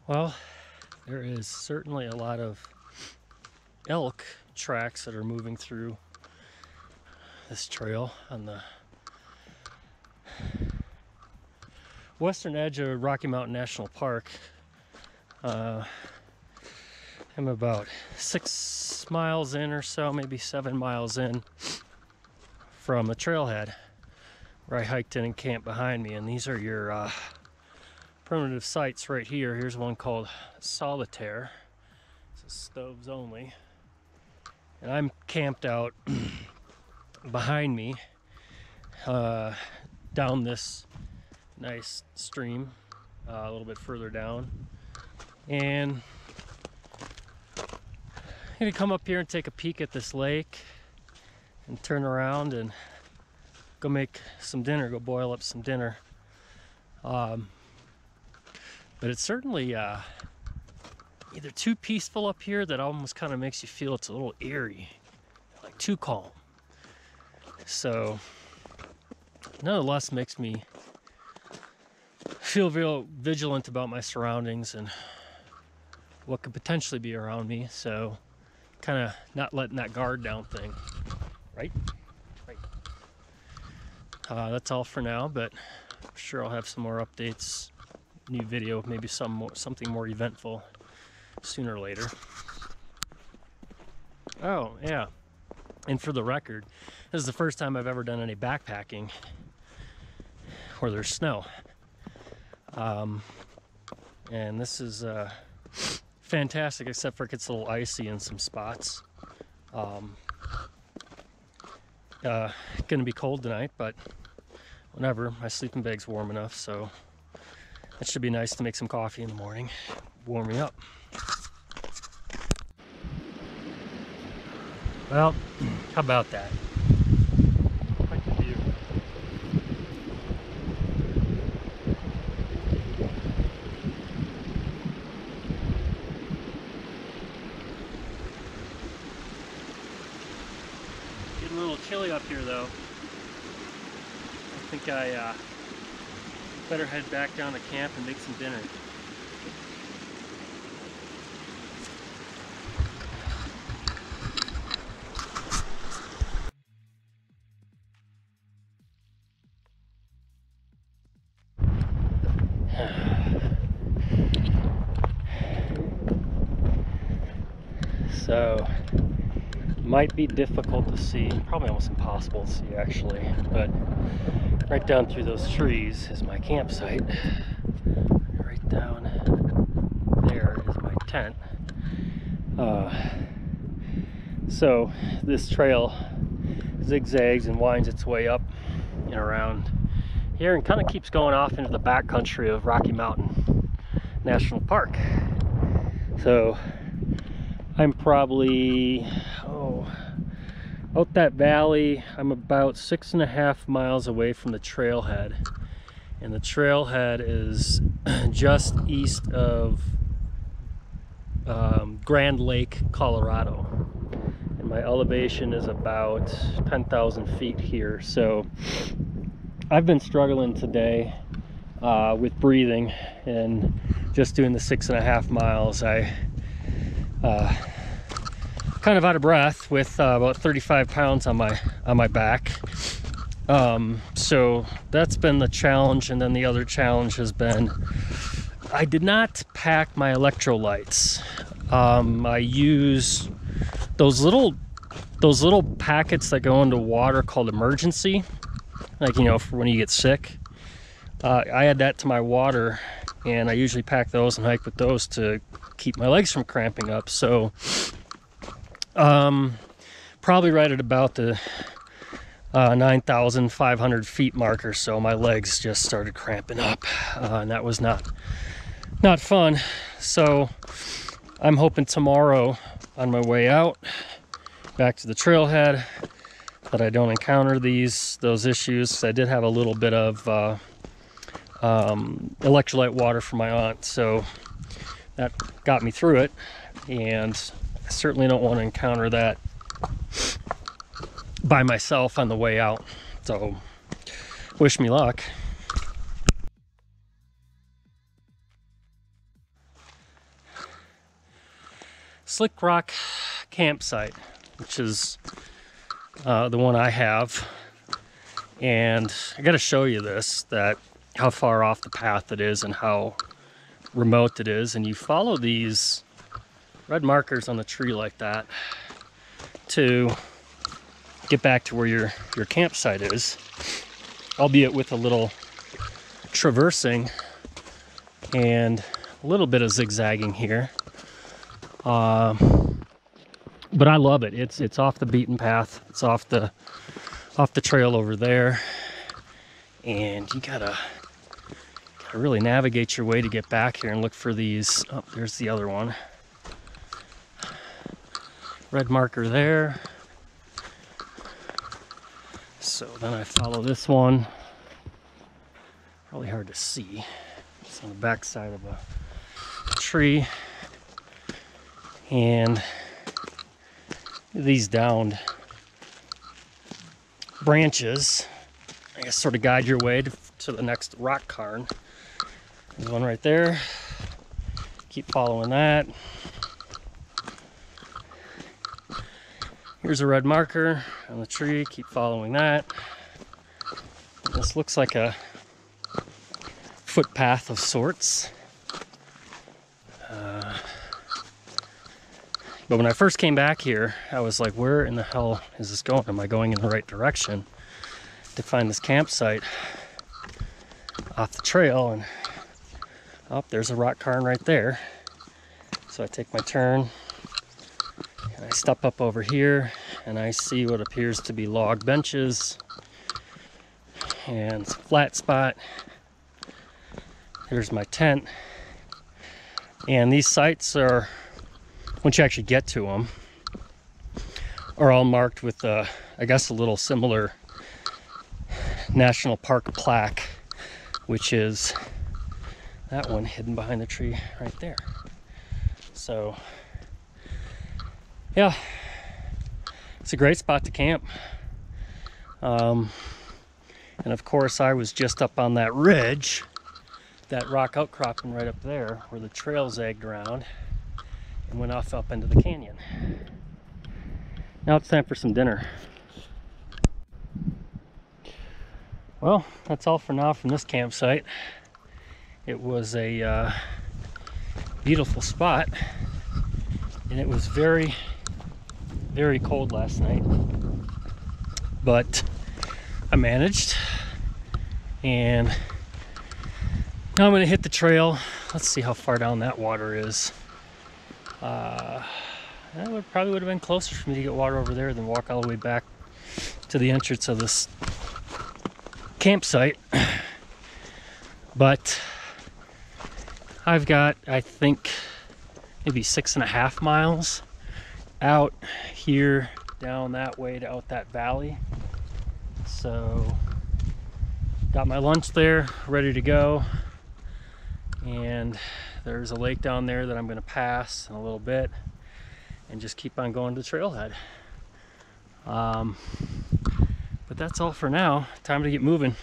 Well, there is certainly a lot of elk tracks that are moving through this trail on the western edge of Rocky Mountain National Park. I'm about 6 miles in or so, maybe 7 miles in from the trailhead where I hiked in and camped behind me, and these are your primitive sites right here. Here's one called Solitaire. It's stoves only. And I'm camped out behind me down this nice stream a little bit further down. And I'm gonna come up here and take a peek at this lake and turn around and go make some dinner, go boil up some dinner. But it's certainly either too peaceful up here that almost kind of makes you feel it's a little eerie, like too calm. So nonetheless makes me feel real vigilant about my surroundings and what could potentially be around me. So kind of not letting that guard down thing, right? That's all for now, but I'm sure I'll have some more updates. New video, maybe something more eventful sooner or later. Oh yeah, and for the record, this is the first time I've ever done any backpacking where there's snow, and this is fantastic, except for it gets a little icy in some spots. Gonna be cold tonight, but whatever, my sleeping bag's warm enough, so it should be nice to make some coffee in the morning, warm me up. Well, how about that? Quite the view. Getting a little chilly up here though. I think I better head back down to camp and make some dinner. So, might be difficult to see, probably almost impossible to see actually, but right down through those trees is my campsite. Right down there is my tent. So this trail zigzags and winds its way up and around here and kind of keeps going off into the backcountry of Rocky Mountain National Park. So I'm probably, out that valley, I'm about 6.5 miles away from the trailhead. And the trailhead is just east of Grand Lake, Colorado. And my elevation is about 10,000 feet here. So I've been struggling today with breathing, and just doing the 6.5 miles, I kind of out of breath with about 35 pounds on my back. So that's been the challenge, and then the other challenge has been I did not pack my electrolytes. I use those little packets that go into water called Emergency, like, you know, for when you get sick. I add that to my water, and I usually pack those and hike with those to keep my legs from cramping up. So probably right at about the 9,500 feet mark or so, my legs just started cramping up, and that was not fun. So I'm hoping tomorrow on my way out back to the trailhead that I don't encounter those issues. I did have a little bit of electrolyte water from my aunt, so that got me through it, and I certainly don't want to encounter that by myself on the way out. So wish me luck. Slick Rock campsite, which is the one I have. And I got to show you this, that how far off the path it is and how remote it is. And you follow these red markers on the tree like that to get back to where your campsite is, albeit with a little traversing and a little bit of zigzagging here. But I love it. It's off the beaten path. It's off the trail over there, and you gotta really navigate your way to get back here and look for these. Oh, there's the other one. Red marker there. So then I follow this one. Really hard to see. It's on the back side of a tree. And these downed branches, I guess, sort of guide your way to the next rock cairn. There's one right there. Keep following that. Here's a red marker on the tree. Keep following that. This looks like a footpath of sorts. But when I first came back here, I was like, where in the hell is this going? Am I going in the right direction to find this campsite off the trail? And oh, there's a rock cairn right there. So I take my turn and I step up over here and I see what appears to be log benches and it's a flat spot. Here's my tent. And these sites are, once you actually get to them, are all marked with, I guess, a little similar national park plaque, which is that one hidden behind the tree right there. So, yeah, it's a great spot to camp. And of course, I was just up on that ridge, that rock outcropping right up there, where the trail zagged around and went off up into the canyon. Now it's time for some dinner. Well, that's all for now from this campsite. It was a beautiful spot, and it was very, very cold last night, but I managed, and now I'm going to hit the trail. Let's see how far down that water is. That probably would have been closer for me to get water over there than walk all the way back to the entrance of this campsite. But I've got, I think, maybe 6.5 miles out here, down that way to out that valley. So got my lunch there, ready to go. And there's a lake down there that I'm going to pass in a little bit and just keep on going to the trailhead. But that's all for now. Time to get moving.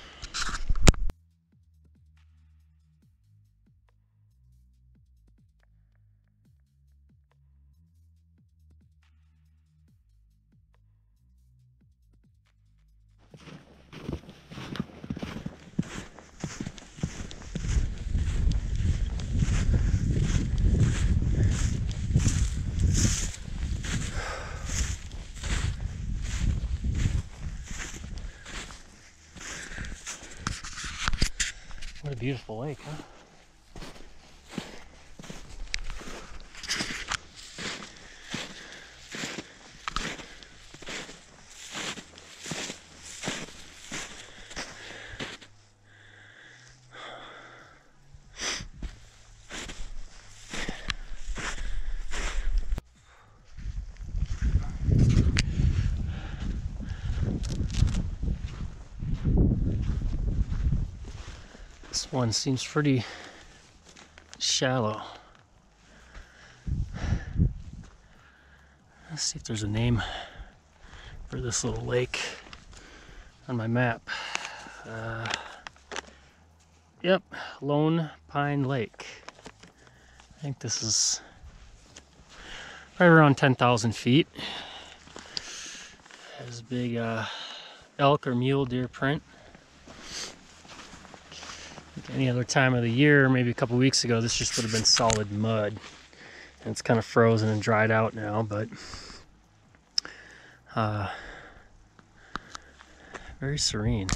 What a beautiful lake, huh? This one seems pretty shallow. Let's see if there's a name for this little lake on my map. Yep, Lone Pine Lake. I think this is right around 10,000 feet. There's a big elk or mule deer print. Any other time of the year, maybe a couple weeks ago, this just would have been solid mud. And it's kind of frozen and dried out now, but very serene.